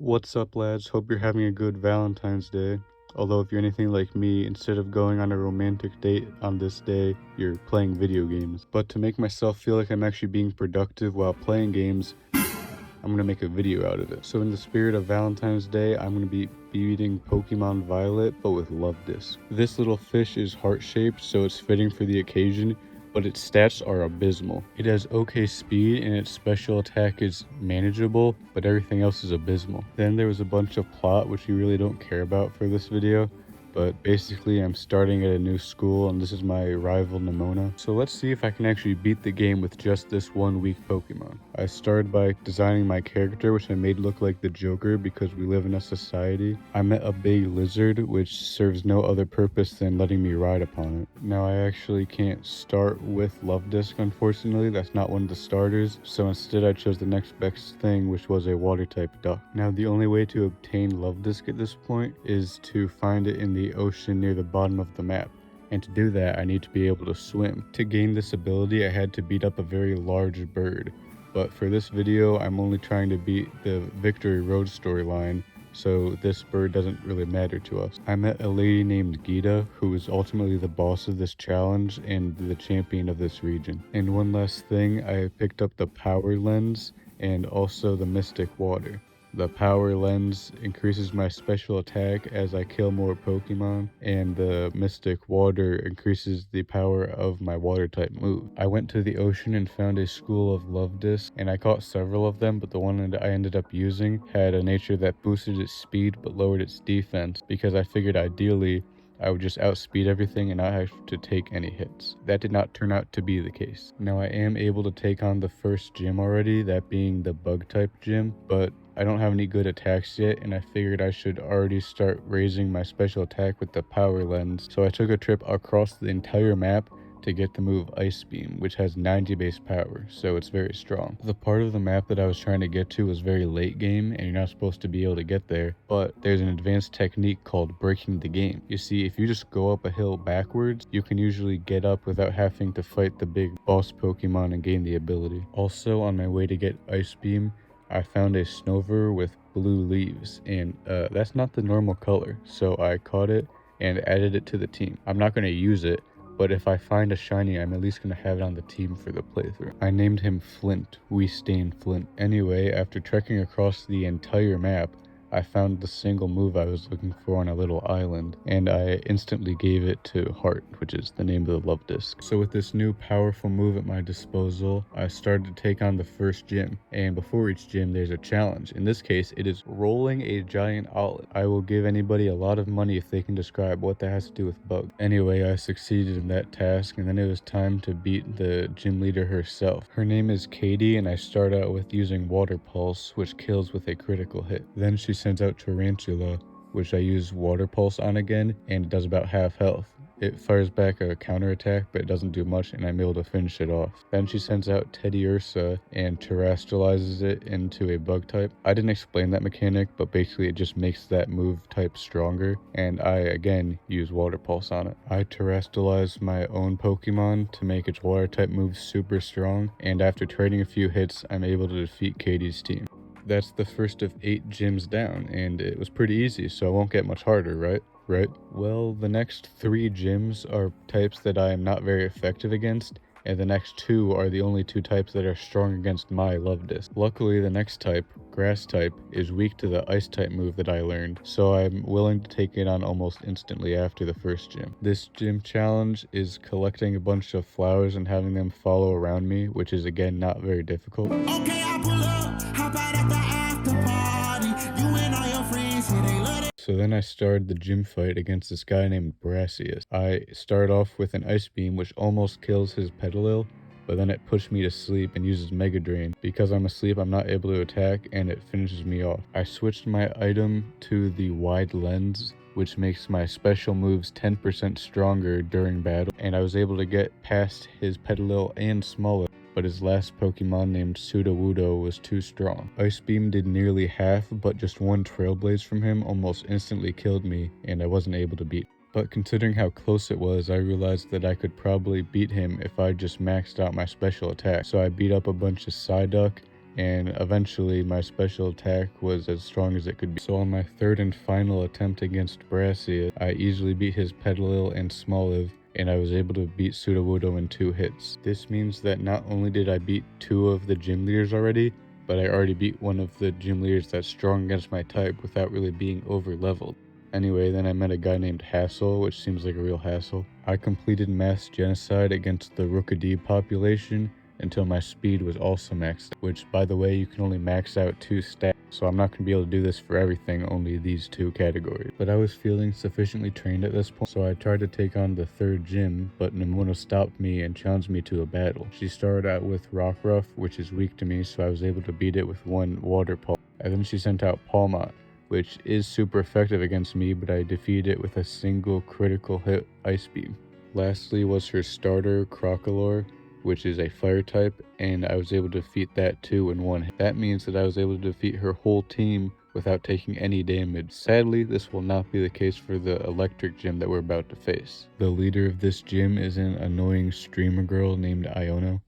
What's up, lads? Hope you're having a good Valentine's Day. Although if you're anything like me, instead of going on a romantic date on this day, you're playing video games. But to make myself feel like I'm actually being productive while playing games, I'm gonna make a video out of it. So in the spirit of Valentine's Day, I'm gonna be beating Pokemon Violet, but with Luvdisc. This little fish is heart-shaped, so it's fitting for the occasion, but its stats are abysmal. It has okay speed and its special attack is manageable, but everything else is abysmal. Then there was a bunch of plot which you really don't care about for this video, but basically I'm starting at a new school and this is my rival Nemona. So let's see if I can actually beat the game with just this one weak Pokemon. I started by designing my character, which I made look like the Joker because we live in a society. I met a big lizard which serves no other purpose than letting me ride upon it. Now I actually can't start with Luvdisc, unfortunately. That's not one of the starters, so instead I chose the next best thing, which was a water type duck. Now the only way to obtain Luvdisc at this point is to find it in the ocean near the bottom of the map. And to do that, I need to be able to swim. To gain this ability, I had to beat up a very large bird. But for this video, I'm only trying to beat the Victory Road storyline, so this bird doesn't really matter to us. I met a lady named Gita, who is ultimately the boss of this challenge and the champion of this region. And one last thing, I picked up the Power Lens and also the Mystic Water. The Power Lens increases my special attack as I kill more Pokemon, and the Mystic Water increases the power of my water type move. I went to the ocean and found a school of Luvdisc, and I caught several of them, but the one that I ended up using had a nature that boosted its speed but lowered its defense, because I figured ideally I would just outspeed everything and not have to take any hits. That did not turn out to be the case. Now I am able to take on the first gym already, that being the bug type gym, but I don't have any good attacks yet, and I figured I should already start raising my special attack with the Power Lens. So I took a trip across the entire map to get the move Ice Beam, which has 90 base power, so it's very strong. The part of the map that I was trying to get to was very late game, and you're not supposed to be able to get there, but there's an advanced technique called breaking the game. You see, if you just go up a hill backwards, you can usually get up without having to fight the big boss Pokemon and gain the ability. Also, on my way to get Ice Beam, I found a Snover with blue leaves, and that's not the normal color, so I caught it and added it to the team. I'm not going to use it, but if I find a shiny, I'm at least going to have it on the team for the playthrough. I named him Flint. We stain Flint. Anyway, after trekking across the entire map, I found the single move I was looking for on a little island, and I instantly gave it to Heart, which is the name of the Luvdisc. So with this new powerful move at my disposal, I started to take on the first gym, and before each gym there's a challenge. In this case, it is rolling a giant olive. I will give anybody a lot of money if they can describe what that has to do with bugs. Anyway, I succeeded in that task, and then it was time to beat the gym leader herself. Her name is Katie, and I start out with using Water Pulse, which kills with a critical hit. Then she sends out Tarantula, which I use Water Pulse on again, and it does about half health. It fires back a counterattack, but it doesn't do much, and I'm able to finish it off. Then she sends out Teddy Ursa and terrestrializes it into a bug type. I didn't explain that mechanic, but basically it just makes that move type stronger, and I again use Water Pulse on it. I terrestrialize my own Pokemon to make its water type move super strong, and after trading a few hits, I'm able to defeat Katie's team. That's the first of 8 gyms down, and it was pretty easy, so it won't get much harder, right? Well, the next 3 gyms are types that I am not very effective against, and the next 2 are the only 2 types that are strong against my Luvdisc. Luckily, the next type, Grass type, is weak to the Ice type move that I learned, so I'm willing to take it on almost instantly after the first gym. This gym challenge is collecting a bunch of flowers and having them follow around me, which is again not very difficult. Okay, I pull up, hop out at the after party. You and all your friends, yeah, they love it. So then I started the gym fight against this guy named Brassius. I start off with an Ice Beam, which almost kills his Petalil, but then it pushed me to sleep and uses Mega Drain. Because I'm asleep, I'm not able to attack, and it finishes me off. I switched my item to the Wide Lens, which makes my special moves 10% stronger during battle, and I was able to get past his Petalil and Smollet, but his last Pokemon named Sudowoodo was too strong. Ice Beam did nearly half, but just one Trailblaze from him almost instantly killed me, and I wasn't able to beat. But considering how close it was, I realized that I could probably beat him if I just maxed out my special attack. So I beat up a bunch of Psyduck and eventually my special attack was as strong as it could be. So on my third and final attempt against Brassius, I easily beat his Petalil and Smoliv, and I was able to beat Sudowoodo in 2 hits. This means that not only did I beat 2 of the gym leaders already, but I already beat one of the gym leaders that's strong against my type without really being over leveled. Anyway, then I met a guy named Hassel, which seems like a real hassle. I completed mass genocide against the Rookidee population until my speed was also maxed, which by the way, you can only max out 2 stats, so I'm not going to be able to do this for everything, only these 2 categories. But I was feeling sufficiently trained at this point, so I tried to take on the 3rd gym, but Nimona stopped me and challenged me to a battle. She started out with Rockruff, which is weak to me, so I was able to beat it with 1 Water Pulse. And then she sent out Palmot, which is super effective against me, but I defeated it with a single critical hit Ice Beam. Lastly was her starter, Crocolore, which is a fire type, and I was able to defeat that too in 1 hit. That means that I was able to defeat her whole team without taking any damage. Sadly, this will not be the case for the electric gym that we're about to face. The leader of this gym is an annoying streamer girl named Iono.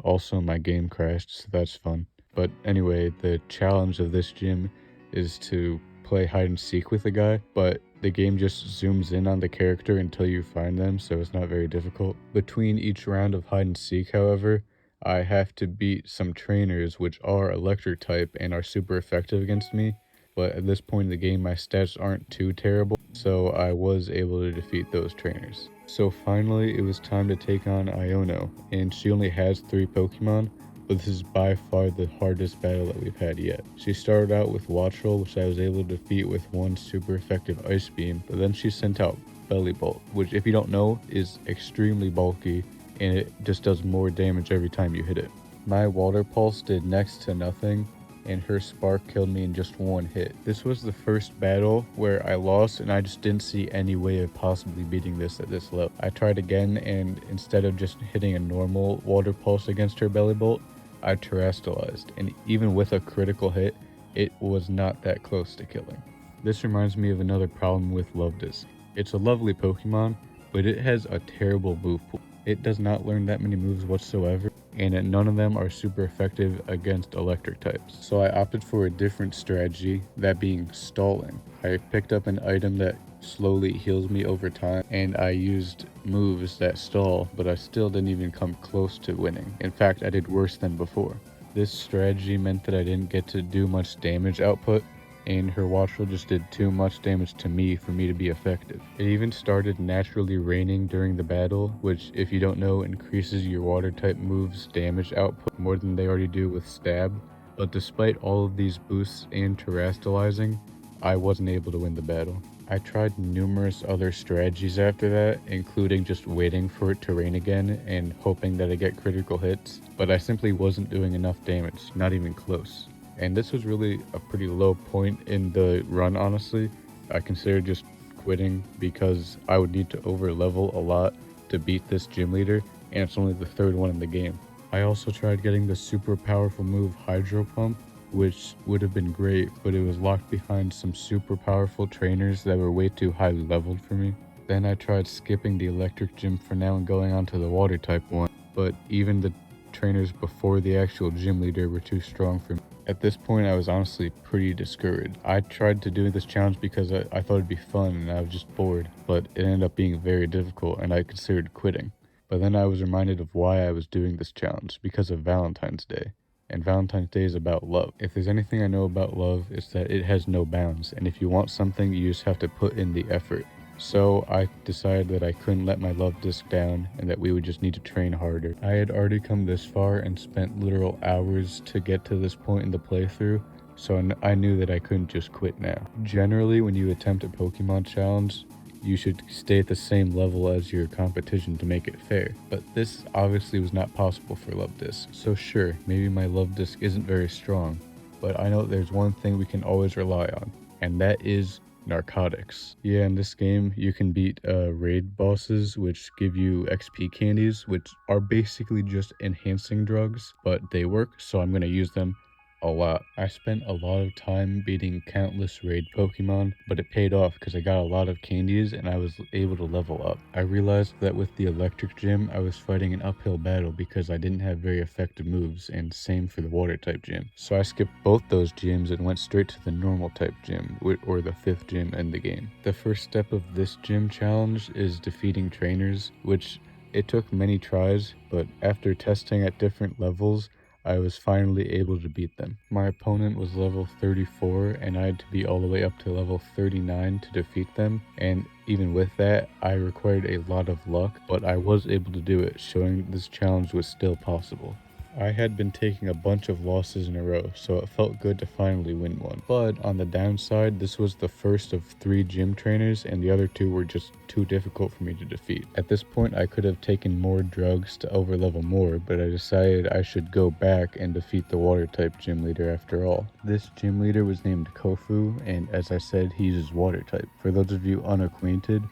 Also, my game crashed, so that's fun. But anyway, the challenge of this gym is to play hide and seek with a guy, but the game just zooms in on the character until you find them, so it's not very difficult. Between each round of hide and seek, however, I have to beat some trainers which are electric type and are super effective against me, but at this point in the game my stats aren't too terrible, so I was able to defeat those trainers. So finally it was time to take on Iono, and she only has 3 Pokemon, but this is by far the hardest battle that we've had yet. She started out with Watchroll, which I was able to defeat with 1 super effective Ice Beam, but then she sent out Bellibolt, which if you don't know is extremely bulky and it just does more damage every time you hit it. My Water Pulse did next to nothing, and her Spark killed me in just 1 hit. This was the first battle where I lost, and I just didn't see any way of possibly beating this at this level. I tried again, and instead of just hitting a normal Water Pulse against her Bellibolt, I terrestrialized, and even with a critical hit, it was not that close to killing. This reminds me of another problem with Luvdisc. It's a lovely Pokemon, but it has a terrible move pool. It does not learn that many moves whatsoever, and none of them are super effective against electric types. So I opted for a different strategy, that being stalling. I picked up an item that slowly heals me over time, and I used moves that stall, but I still didn't even come close to winning. In fact, I did worse than before. This strategy meant that I didn't get to do much damage output, and her Watchful just did too much damage to me for me to be effective. It even started naturally raining during the battle, which if you don't know increases your water type moves damage output more than they already do with stab. But despite all of these boosts and terrestrializing, I wasn't able to win the battle. I tried numerous other strategies after that, including just waiting for it to rain again and hoping that I get critical hits, but I simply wasn't doing enough damage, not even close. And this was really a pretty low point in the run, honestly. I considered just quitting because I would need to over level a lot to beat this gym leader, and it's only the 3rd one in the game. I also tried getting the super powerful move Hydro Pump, which would have been great, but it was locked behind some super powerful trainers that were way too highly leveled for me. Then I tried skipping the electric gym for now and going on to the water type one, but even the trainers before the actual gym leader were too strong for me. At this point, I was honestly pretty discouraged. I tried to do this challenge because I thought it'd be fun and I was just bored, but it ended up being very difficult and I considered quitting. But then I was reminded of why I was doing this challenge, because of Valentine's Day. And Valentine's Day is about love. If there's anything I know about love, it's that it has no bounds, and if you want something, you just have to put in the effort. So I decided that I couldn't let my Luvdisc down and that we would just need to train harder. I had already come this far and spent literal hours to get to this point in the playthrough, so I knew that I couldn't just quit now. Generally, when you attempt a Pokemon challenge, you should stay at the same level as your competition to make it fair. But this obviously was not possible for Luvdisc. So sure, maybe my Luvdisc isn't very strong, but I know there's one thing we can always rely on, and that is narcotics. Yeah, in this game you can beat raid bosses, which give you XP candies, which are basically just enhancing drugs, but they work, so I'm gonna use them. a lot. I spent a lot of time beating countless raid Pokemon, but it paid off because I got a lot of candies and I was able to level up. I realized that with the electric gym, I was fighting an uphill battle because I didn't have very effective moves, and same for the water type gym. So I skipped both those gyms and went straight to the normal type gym, or the 5th gym in the game. The first step of this gym challenge is defeating trainers, which it took many tries, but after testing at different levels, I was finally able to beat them. My opponent was level 34 and I had to be all the way up to level 39 to defeat them, and even with that, I required a lot of luck, but I was able to do it, showing this challenge was still possible. I had been taking a bunch of losses in a row, so it felt good to finally win one. But on the downside, this was the first of 3 gym trainers and the other 2 were just too difficult for me to defeat. At this point, I could have taken more drugs to overlevel more, but I decided I should go back and defeat the water type gym leader after all. This gym leader was named Kofu, and as I said, he uses water type. For those of you unacquainted,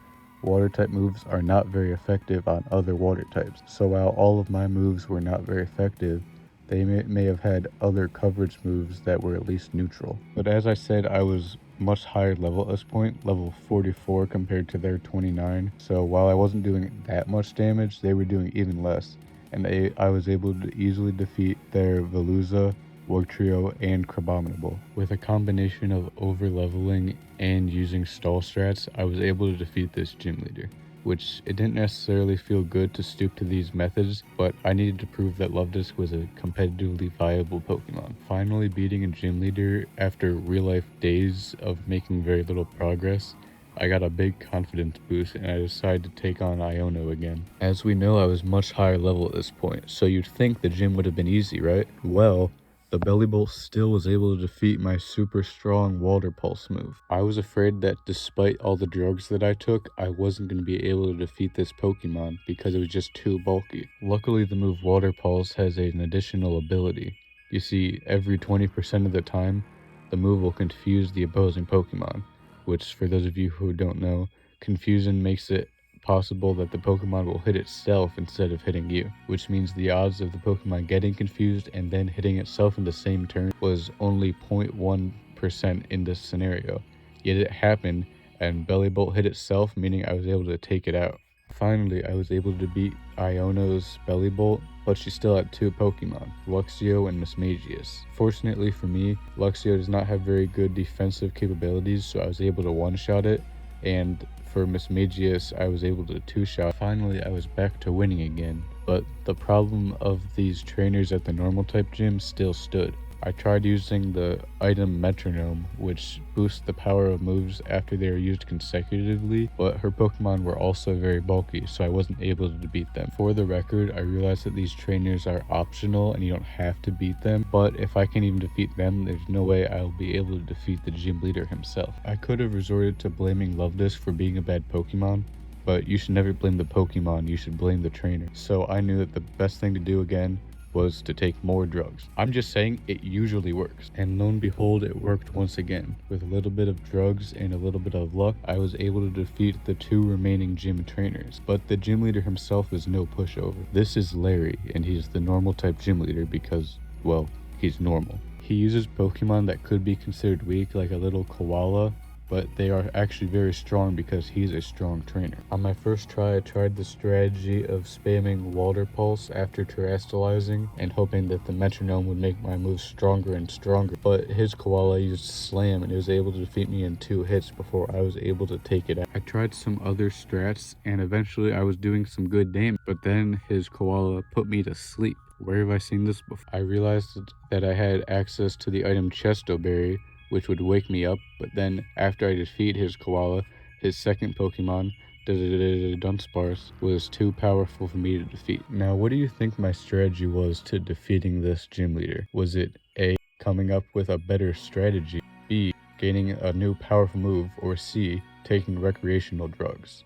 water type moves are not very effective on other water types, so while all of my moves were not very effective, they may have had other coverage moves that were at least neutral. But as I said, I was much higher level at this point, level 44 compared to their 29, so while I wasn't doing that much damage, they were doing even less, and I was able to easily defeat their Veluza, Wugtrio, and Crabominable. With a combination of over-leveling and using stall strats, I was able to defeat this gym leader, which it didn't necessarily feel good to stoop to these methods, but I needed to prove that Luvdisc was a competitively viable Pokemon. Finally beating a gym leader after real-life days of making very little progress, I got a big confidence boost and I decided to take on Iono again. As we know, I was much higher level at this point, so you'd think the gym would have been easy, right? Well, the Bellibolt still was able to defeat my super strong Water Pulse move. I was afraid that despite all the drugs that I took, I wasn't going to be able to defeat this Pokemon because it was just too bulky. Luckily, the move Water Pulse has an additional ability. You see, every 20% of the time, the move will confuse the opposing Pokemon, which for those of you who don't know, confusion makes it possible that the Pokemon will hit itself instead of hitting you, which means the odds of the Pokemon getting confused and then hitting itself in the same turn was only 0.1% in this scenario. Yet it happened, and Bellibolt hit itself, meaning I was able to take it out. Finally, I was able to beat Iono's Bellibolt, but she still had 2 Pokemon, Luxio and Mismagius. Fortunately for me, Luxio does not have very good defensive capabilities, so I was able to one-shot it, and for Mismagius, I was able to 2-shot. Finally, I was back to winning again, but the problem of these trainers at the normal type gym still stood. I tried using the item Metronome, which boosts the power of moves after they are used consecutively, but her Pokemon were also very bulky, so I wasn't able to beat them. For the record, I realized that these trainers are optional and you don't have to beat them, but if I can't even defeat them, there's no way I'll be able to defeat the gym leader himself. I could have resorted to blaming Luvdisc for being a bad Pokemon, but you should never blame the Pokemon, you should blame the trainer. So I knew that the best thing to do again was to take more drugs. I'm just saying it usually works. And lo and behold, it worked once again. With a little bit of drugs and a little bit of luck, I was able to defeat the 2 remaining gym trainers. But the gym leader himself is no pushover. This is Larry, and he's the normal type gym leader because, well, he's normal. He uses Pokemon that could be considered weak, like a little koala, but they are actually very strong because he's a strong trainer. On my first try, I tried the strategy of spamming Water Pulse after terrestrializing and hoping that the Metronome would make my moves stronger and stronger, but his Koala used Slam and he was able to defeat me in 2 hits before I was able to take it out. I tried some other strats and eventually I was doing some good damage, but then his Koala put me to sleep. Where have I seen this before? I realized that I had access to the item Chesto Berry, which would wake me up, but then after I defeat his Koala, his second Pokemon, Dunsparce, was too powerful for me to defeat. Now, what do you think my strategy was to defeating this gym leader? Was it A, coming up with a better strategy, B, gaining a new powerful move, or C, taking recreational drugs?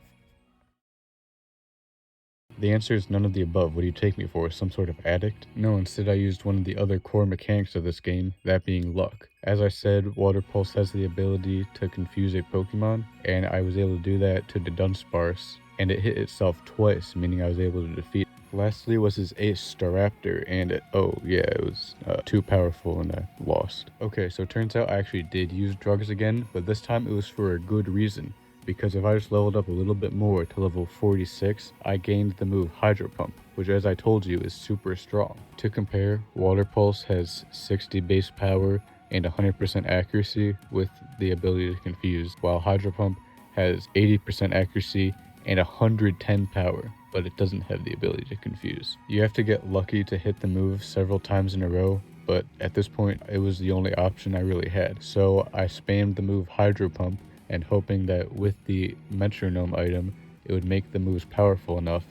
The answer is none of the above. What do you take me for, some sort of addict? No, instead I used one of the other core mechanics of this game, that being luck. As I said, Water Pulse has the ability to confuse a Pokemon, and I was able to do that to the Dunsparce, and it hit itself twice, meaning I was able to defeat it. Lastly was his ace Staraptor, and it was too powerful and I lost. Okay, so it turns out I actually did use drugs again, but this time it was for a good reason. Because if I just leveled up a little bit more to level 46, I gained the move Hydro Pump, which as I told you is super strong. To compare, Water Pulse has 60 base power and 100% accuracy with the ability to confuse, while Hydro Pump has 80% accuracy and 110 power, but it doesn't have the ability to confuse. You have to get lucky to hit the move several times in a row, but at this point it was the only option I really had. So I spammed the move Hydro Pump and hoping that with the metronome item it would make the moves powerful enough,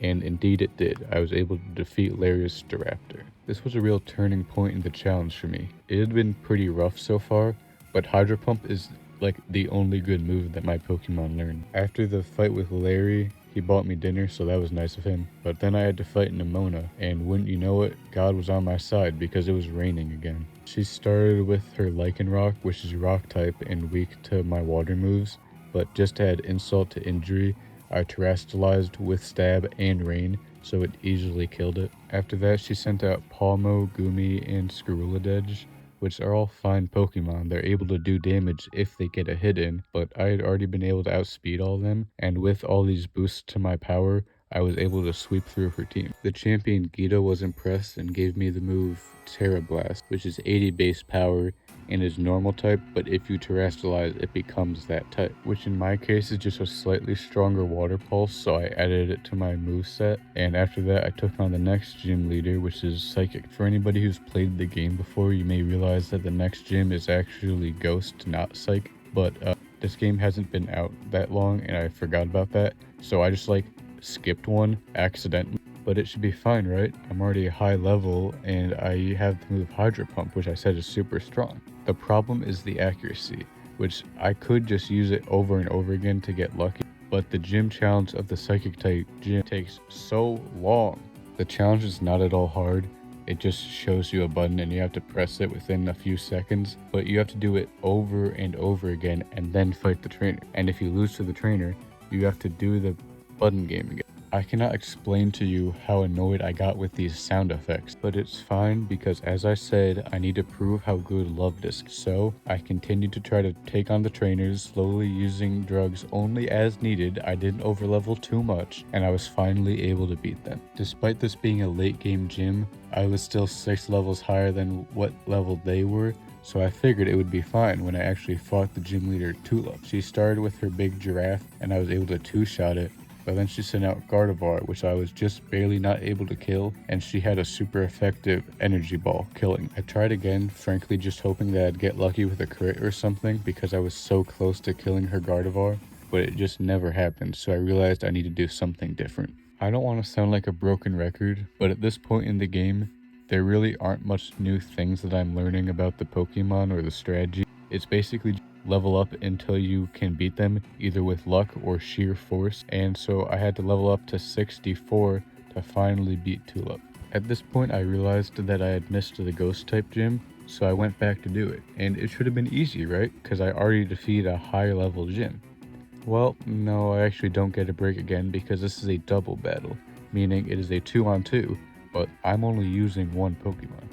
and indeed it did. I was able to defeat Larius Staraptor. This was a real turning point in the challenge for me. It had been pretty rough so far, but Hydro Pump is like the only good move that my Pokemon learned. After the fight with Larry, he bought me dinner, so that was nice of him. But then I had to fight Nimona, and wouldn't you know it, God was on my side because it was raining again. She started with her Lycanroc, which is rock type and weak to my water moves, but just to add insult to injury, I terrestrialized with stab and rain, so it easily killed it. After that, she sent out Palmo, Gumi, and Scarulidege, which are all fine Pokemon. They're able to do damage if they get a hit in, but I had already been able to outspeed all of them, and with all these boosts to my power, I was able to sweep through her team. The champion Gita was impressed and gave me the move Terra Blast, which is 80 base power and is normal type, but if you terrestrialize it becomes that type, which in my case is just a slightly stronger water pulse, so I added it to my moveset. And after that I took on the next gym leader, which is Psychic. For anybody who's played the game before, you may realize that the next gym is actually Ghost, not Psych, but this game hasn't been out that long and I forgot about that, so I just skipped one accidentally. But it should be fine, right? I'm already a high level and I have the move Hydro Pump, which I said is super strong. The problem is the accuracy, which I could just use it over and over again to get lucky, but the gym challenge of the Psychic type gym takes so long. The challenge is not at all hard. It just shows you a button and you have to press it within a few seconds, but you have to do it over and over again and then fight the trainer. And if you lose to the trainer, you have to do the button game again. I cannot explain to you how annoyed I got with these sound effects, but it's fine because as I said, I need to prove how good Luvdisc, so I continued to try to take on the trainers, slowly using drugs only as needed. I didn't overlevel too much, and I was finally able to beat them. Despite this being a late game gym, I was still 6 levels higher than what level they were, so I figured it would be fine when I actually fought the gym leader Tulip. She started with her big giraffe, and I was able to two-shot it, but then she sent out Gardevoir, which I was just barely not able to kill, and she had a super effective energy ball killing. I tried again, frankly just hoping that I'd get lucky with a crit or something because I was so close to killing her Gardevoir, but it just never happened, so I realized I need to do something different. I don't want to sound like a broken record, but at this point in the game, there really aren't much new things that I'm learning about the Pokemon or the strategy. It's basically level up until you can beat them either with luck or sheer force, and so I had to level up to 64 to finally beat Tulip. At this point I realized that I had missed the ghost type gym, so I went back to do it, and it should have been easy, right? Because I already defeated a higher level gym. Well, no, I actually don't get a break again because this is a double battle, meaning it is a 2-on-2, but I'm only using one Pokemon.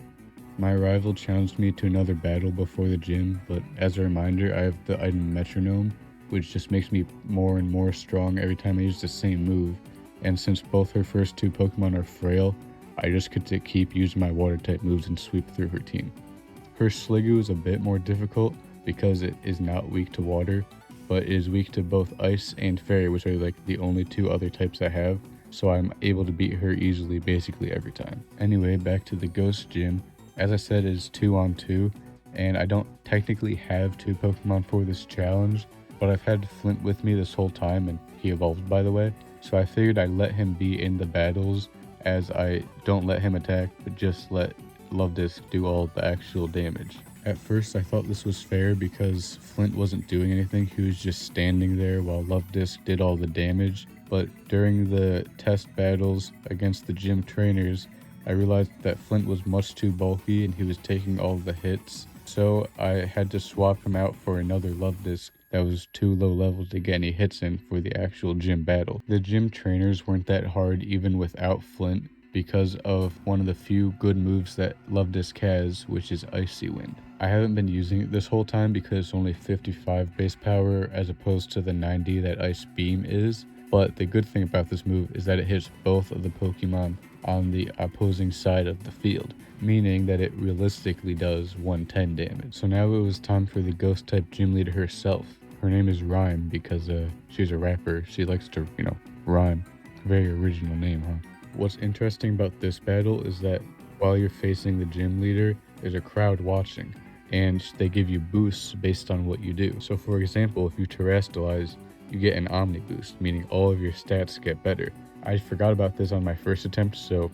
My rival challenged me to another battle before the gym, but as a reminder, I have the item Metronome, which just makes me more and more strong every time I use the same move, and since both her first 2 Pokemon are frail, I just get to keep using my water type moves and sweep through her team. Her Sliggoo is a bit more difficult because it is not weak to water, but it is weak to both Ice and Fairy, which are the only 2 other types I have, so I'm able to beat her easily basically every time. Anyway, back to the Ghost Gym. As I said, it is 2-on-2, and I don't technically have 2 Pokemon for this challenge, but I've had Flint with me this whole time, and he evolved by the way, so I figured I'd let him be in the battles as I don't let him attack, but just let Luvdisc do all the actual damage. At first I thought this was fair because Flint wasn't doing anything, he was just standing there while Luvdisc did all the damage, but during the test battles against the gym trainers, I realized that Flint was much too bulky and he was taking all the hits, so I had to swap him out for another Luvdisc that was too low level to get any hits in for the actual gym battle. The gym trainers weren't that hard even without Flint because of one of the few good moves that Luvdisc has, which is Icy Wind. I haven't been using it this whole time because it's only 55 base power as opposed to the 90 that Ice Beam is, but the good thing about this move is that it hits both of the Pokemon on the opposing side of the field, meaning that it realistically does 110 damage. So now it was time for the ghost type gym leader herself. Her name is Rhyme because she's a rapper. She likes to, rhyme. Very original name, huh? What's interesting about this battle is that while you're facing the gym leader, there's a crowd watching, and they give you boosts based on what you do. So for example, if you terrestrialize, you get an Omni boost, meaning all of your stats get better. I forgot about this on my first attempt, so,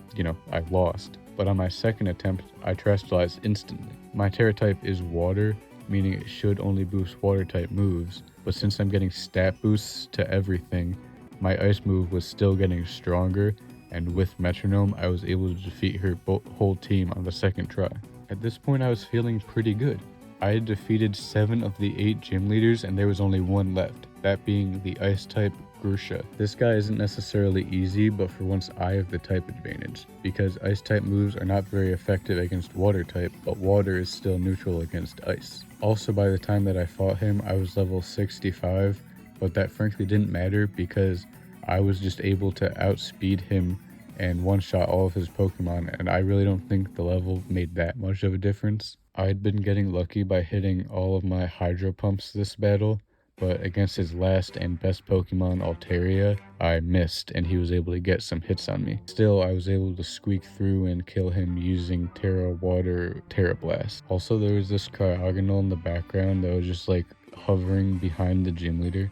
I lost. But on my second attempt, I terrestrialized instantly. My Terra type is water, meaning it should only boost water type moves, but since I'm getting stat boosts to everything, my ice move was still getting stronger, and with Metronome, I was able to defeat her whole team on the second try. At this point, I was feeling pretty good. I had defeated 7 of the 8 gym leaders, and there was only one left, that being the ice type Grusha. This guy isn't necessarily easy, but for once I have the type advantage, because ice type moves are not very effective against water type, but water is still neutral against ice. Also, by the time that I fought him, I was level 65, but that frankly didn't matter because I was just able to outspeed him and one-shot all of his Pokemon, and I really don't think the level made that much of a difference. I'd been getting lucky by hitting all of my Hydro Pumps this battle, but against his last and best Pokemon, Altaria, I missed and he was able to get some hits on me. Still, I was able to squeak through and kill him using Terra Water Terra Blast. Also, there was this Cryogonal in the background that was just like hovering behind the gym leader.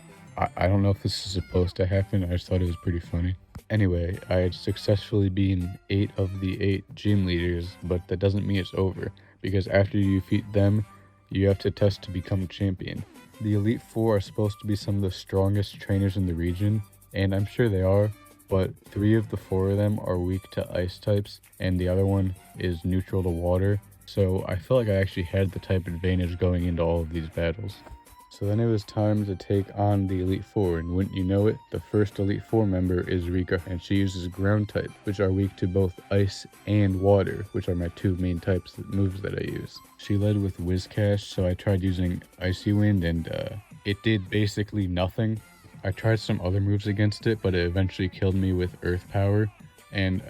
I don't know if this is supposed to happen, I just thought it was pretty funny. Anyway, I had successfully beaten 8 of the 8 gym leaders, but that doesn't mean it's over, because after you defeat them, you have to test to become champion. The Elite Four are supposed to be some of the strongest trainers in the region, and I'm sure they are, but 3 of the 4 of them are weak to ice types, and the other one is neutral to water, so I felt like I actually had the type advantage going into all of these battles. So then it was time to take on the Elite Four, and wouldn't you know it, the first Elite Four member is Rika, and she uses Ground type, which are weak to both Ice and Water, which are my 2 main types moves that I use. She led with Whiscash, so I tried using Icy Wind, and it did basically nothing. I tried some other moves against it, but it eventually killed me with Earth Power, and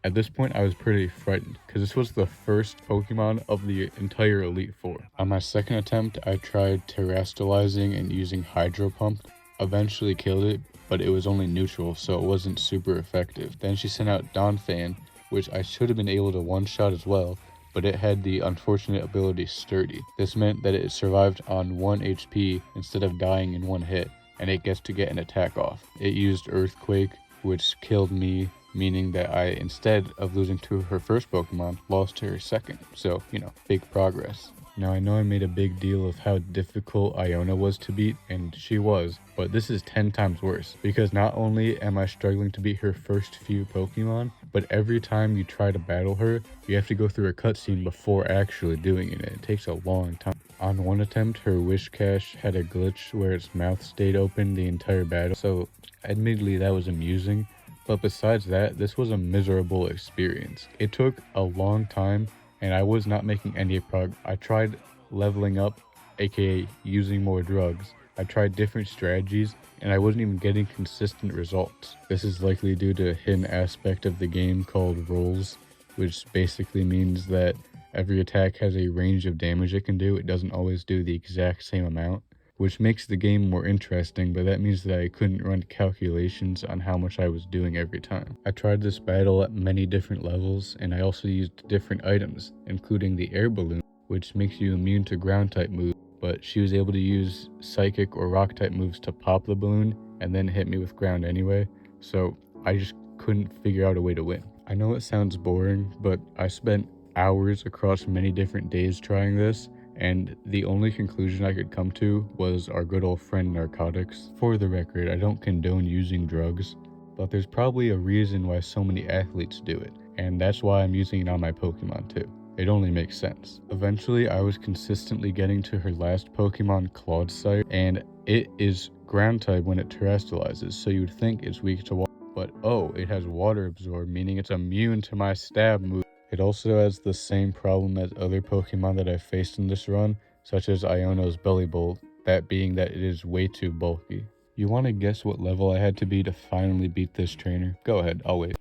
at this point, I was pretty frightened, because this was the first Pokemon of the entire Elite Four. On my second attempt, I tried terrestrializing and using Hydro Pump. Eventually killed it, but it was only neutral, so it wasn't super effective. Then she sent out Donphan, which I should have been able to one-shot as well, but it had the unfortunate ability Sturdy. This meant that it survived on 1 HP instead of dying in 1 hit, and it gets to get an attack off. It used Earthquake, which killed me, meaning that I, instead of losing to her first Pokemon, lost to her second. So, big progress. Now, I know I made a big deal of how difficult Iona was to beat, and she was, but this is 10 times worse, because not only am I struggling to beat her first few Pokemon, but every time you try to battle her, you have to go through a cutscene before actually doing it, and it takes a long time. On one attempt, her Whiscash had a glitch where its mouth stayed open the entire battle, so admittedly that was amusing, but besides that, this was a miserable experience. It took a long time, and I was not making any progress. I tried leveling up, aka using more drugs. I tried different strategies, and I wasn't even getting consistent results. This is likely due to a hidden aspect of the game called rolls, which basically means that every attack has a range of damage it can do. It doesn't always do the exact same amount, which makes the game more interesting, but that means that I couldn't run calculations on how much I was doing every time. I tried this battle at many different levels, and I also used different items, including the air balloon, which makes you immune to ground type moves, but she was able to use psychic or rock type moves to pop the balloon and then hit me with ground anyway, so I just couldn't figure out a way to win. I know it sounds boring, but I spent hours across many different days trying this, and the only conclusion I could come to was our good old friend narcotics. For the record, I don't condone using drugs, but there's probably a reason why so many athletes do it, and that's why I'm using it on my Pokemon too. It only makes sense. Eventually, I was consistently getting to her last Pokemon, Clodsire, and it is ground type when it terrestrializes, so you'd think it's weak to water. But oh, it has water absorb, meaning it's immune to my stab move. It also has the same problem as other Pokemon that I've faced in this run, such as Iono's Bellibolt, that being that it is way too bulky. You want to guess what level I had to be to finally beat this trainer? Go ahead, I'll wait.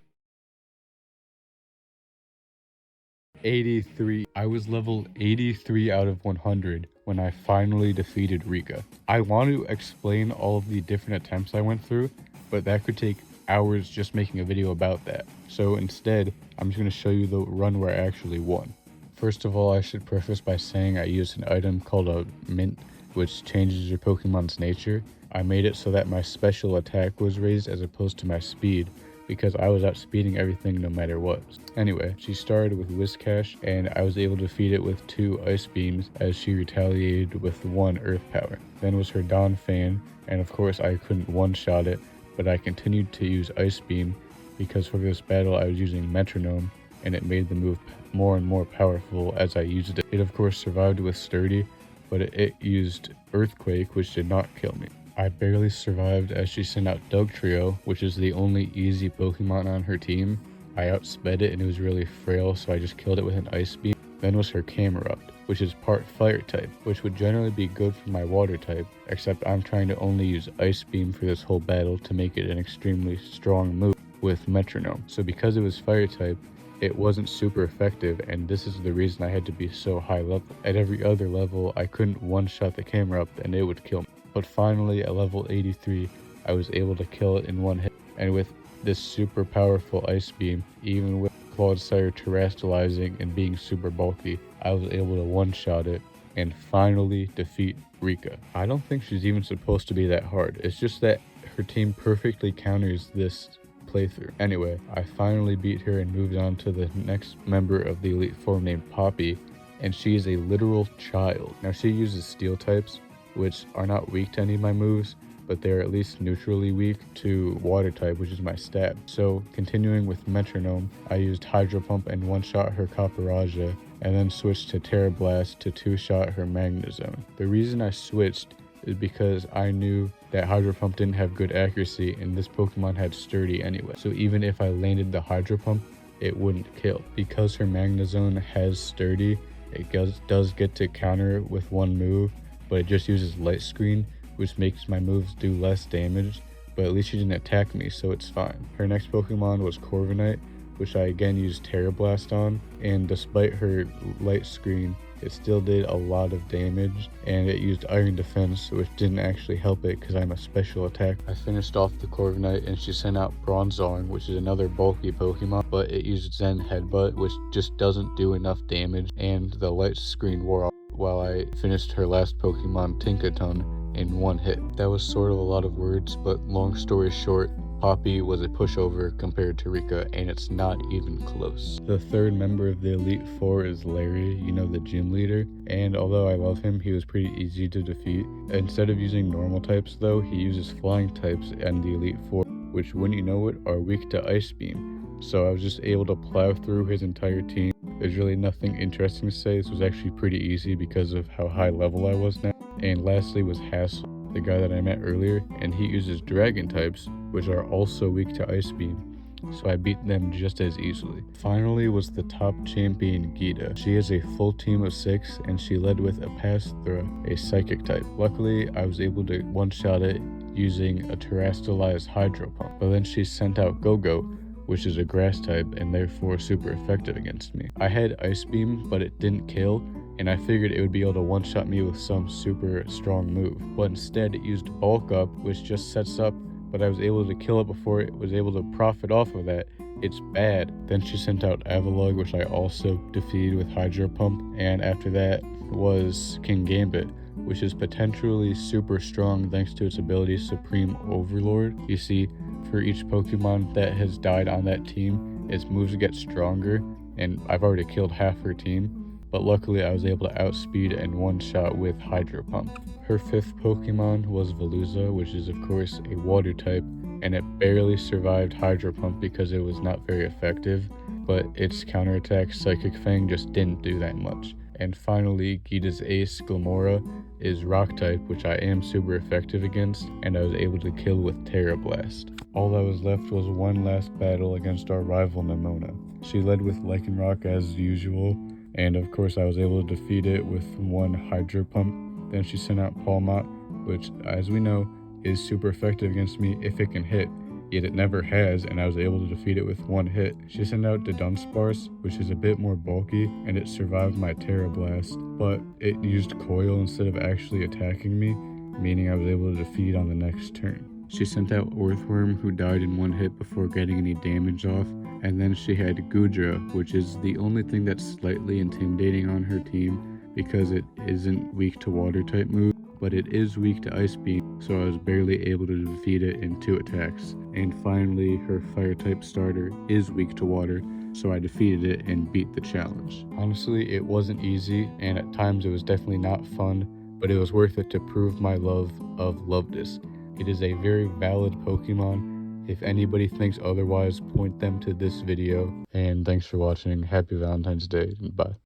83. I was level 83 out of 100 when I finally defeated Rika. I want to explain all of the different attempts I went through, but that could take hours just making a video about that. So instead, I'm just going to show you the run where I actually won. First of all, I should preface by saying I used an item called a Mint, which changes your Pokemon's nature. I made it so that my special attack was raised as opposed to my speed, because I was outspeeding everything no matter what. Anyway, she started with Whiscash, and I was able to defeat it with 2 Ice Beams as she retaliated with 1 Earth Power. Then was her Dawn Fan, and of course I couldn't one-shot it, but I continued to use Ice Beam because for this battle I was using Metronome, and it made the move more and more powerful as I used it. It of course survived with Sturdy, but it used Earthquake, which did not kill me. I barely survived as she sent out Dugtrio, which is the only easy Pokemon on her team. I outsped it and it was really frail, so I just killed it with an Ice Beam. Then was her Camerupt, which is part Fire type, which would generally be good for my Water type, except I'm trying to only use Ice Beam for this whole battle to make it an extremely strong move with Metronome. So because it was Fire type, it wasn't super effective, and this is the reason I had to be so high level. At every other level, I couldn't one-shot the Camerupt and it would kill me. But finally, at level 83, I was able to kill it in one hit. And with this super powerful Ice Beam, even with Clodsire terrestrializing and being super bulky, I was able to one-shot it and finally defeat Rika. I don't think she's even supposed to be that hard. It's just that her team perfectly counters this playthrough. Anyway, I finally beat her and moved on to the next member of the Elite Four named Poppy, and she is a literal child. Now she uses Steel types, which are not weak to any of my moves, but they're at least neutrally weak to Water type, which is my stab. So continuing with Metronome, I used Hydro Pump and one-shot her Caparajah, and then switched to Terra Blast to two-shot her Magnezone. The reason I switched is because I knew that Hydro Pump didn't have good accuracy and this Pokemon had Sturdy anyway. So even if I landed the Hydro Pump, it wouldn't kill. Because her Magnezone has Sturdy, it does get to counter with one move, but it just uses Light Screen, which makes my moves do less damage, but at least she didn't attack me, so it's fine. Her next Pokemon was Corviknight, which I again used Terra Blast on, and despite her Light Screen, it still did a lot of damage, and it used Iron Defense, which didn't actually help it because I'm a special attack. I finished off the Corviknight and she sent out Bronzong, which is another bulky Pokemon, but it used Zen Headbutt, which just doesn't do enough damage, and the Light Screen wore off while I finished her last Pokemon, Tinkaton, in one hit. That was sort of a lot of words, but long story short, Poppy was a pushover compared to Rika, and it's not even close. The third member of the Elite Four is Larry, you know, the gym leader, and although I love him, he was pretty easy to defeat. Instead of using normal types though, he uses flying types and the Elite Four, which wouldn't you know it, are weak to Ice Beam. So I was just able to plow through his entire team. There's really nothing interesting to say. This was actually pretty easy because of how high level I was now. And lastly was Hassel, the guy that I met earlier, and he uses dragon types, which are also weak to Ice Beam, so I beat them just as easily. Finally was the top champion, Geeta. She is a full team of 6, and she led with a Pasthra, a psychic type. Luckily, I was able to one-shot it using a terrestrialized Hydro Pump, but then she sent out Go-Go, which is a grass type and therefore super effective against me. I had Ice Beam, but it didn't kill, and I figured it would be able to one-shot me with some super strong move, but instead it used Bulk Up, which just sets up, but I was able to kill it before it was able to profit off of that. It's bad. Then she sent out Avalugg, which I also defeated with Hydro Pump, and after that was King Gambit, which is potentially super strong thanks to its ability Supreme Overlord. You see, for each Pokemon that has died on that team, its moves get stronger, and I've already killed half her team, but luckily I was able to outspeed and one-shot with Hydro Pump. Her fifth Pokemon was Veluza, which is of course a water type, and it barely survived Hydro Pump because it was not very effective, but its counterattack Psychic Fang just didn't do that much. And finally, Gita's ace, Glamora, is Rock type, which I am super effective against, and I was able to kill with Terra Blast. All that was left was one last battle against our rival Nemona. She led with Lycanroc as usual, and of course I was able to defeat it with one Hydro Pump. Then she sent out Palmot, which, as we know, is super effective against me if it can hit, yet it never has, and I was able to defeat it with one hit. She sent out the Dunsparce, which is a bit more bulky, and it survived my Terra Blast, but it used Coil instead of actually attacking me, meaning I was able to defeat on the next turn. She sent out Orthworm, who died in one hit before getting any damage off, and then she had Goodra, which is the only thing that's slightly intimidating on her team because it isn't weak to water type moves, but it is weak to Ice Beam, so I was barely able to defeat it in 2 attacks. And finally, her fire type starter is weak to water, so I defeated it and beat the challenge. Honestly, it wasn't easy, and at times it was definitely not fun, but it was worth it to prove my love of Luvdisc. It is a very valid Pokemon. If anybody thinks otherwise, point them to this video. And thanks for watching. Happy Valentine's Day. Bye.